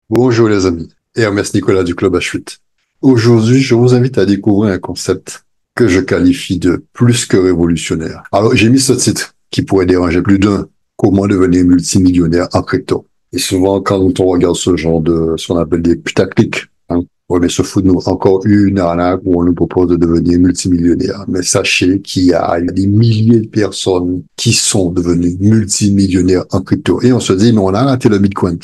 Bonjour les amis, et Hermès Nicolas du Club H8. Aujourd'hui, je vous invite à découvrir un concept que je qualifie de plus que révolutionnaire. Alors, j'ai mis ce titre qui pourrait déranger plus d'un. Comment devenir multimillionnaire en crypto? Et souvent, quand on regarde ce qu'on appelle des putaclics, on met se fout de nous. Encore une arnaque où on nous propose de devenir multimillionnaire. Mais sachez qu'il y a des milliers de personnes qui sont devenues multimillionnaires en crypto. Et on se dit, mais on a raté le Bitcoin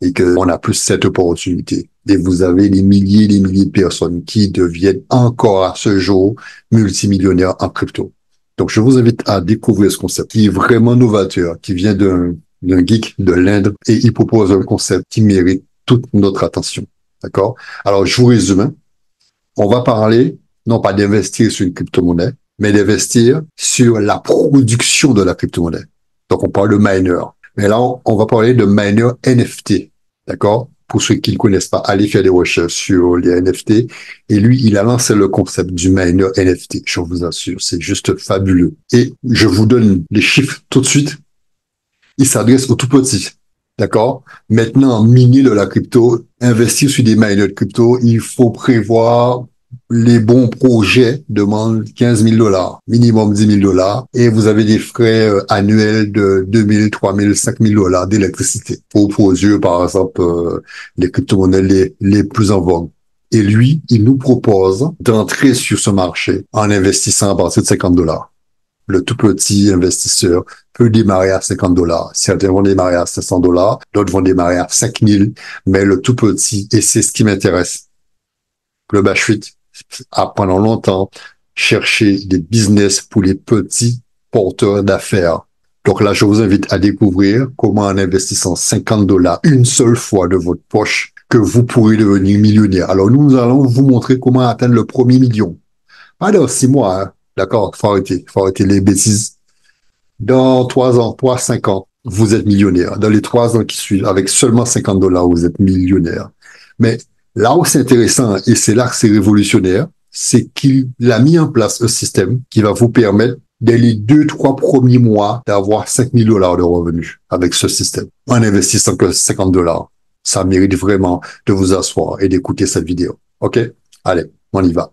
et qu'on n'a plus cette opportunité. Et vous avez des milliers de personnes qui deviennent encore à ce jour multimillionnaires en crypto. Donc, je vous invite à découvrir ce concept qui est vraiment novateur, qui vient d'un geek de l'Inde et il propose un concept qui mérite toute notre attention. D'accord? Alors, je vous résume. On va parler, non pas d'investir sur une crypto-monnaie, mais d'investir sur la production de la crypto-monnaie. Donc, on parle de miner. Mais là, on va parler de miner NFT. D'accord? Pour ceux qui ne connaissent pas, allez faire des recherches sur les NFT. Et lui, il a lancé le concept du miner NFT. Je vous assure, c'est juste fabuleux. Et je vous donne les chiffres tout de suite. Il s'adresse aux tout petits. D'accord? Maintenant, miner de la crypto, investir sur des miners de crypto, il faut prévoir les bons projets demandent 15 000 dollars, minimum 10 000 dollars, et vous avez des frais annuels de 2 000, 3 000, 5 000 dollars d'électricité pour produire, par exemple, les crypto-monnaies les plus en vogue. Et lui, il nous propose d'entrer sur ce marché en investissant à partir de 50 dollars. Le tout petit investisseur peut démarrer à 50 dollars. Certains vont démarrer à 500 dollars, d'autres vont démarrer à 5 000, mais le tout petit, et c'est ce qui m'intéresse. Le H8 a pendant longtemps cherché des business pour les petits porteurs d'affaires. Donc là, je vous invite à découvrir comment en investissant 50 dollars une seule fois de votre poche, que vous pourrez devenir millionnaire. Alors nous allons vous montrer comment atteindre le premier million. Pas dans 6 mois, hein. D'accord, faut arrêter les bêtises. Dans 3 ans, 5 ans, vous êtes millionnaire. Dans les 3 ans qui suivent, avec seulement 50 dollars, vous êtes millionnaire. Mais là où c'est intéressant, et c'est là que c'est révolutionnaire, c'est qu'il a mis en place un système qui va vous permettre, dès les 2, 3 premiers mois, d'avoir 5 000 dollars de revenus avec ce système, en investissant que 50 dollars. Ça mérite vraiment de vous asseoir et d'écouter cette vidéo. OK? Allez, on y va.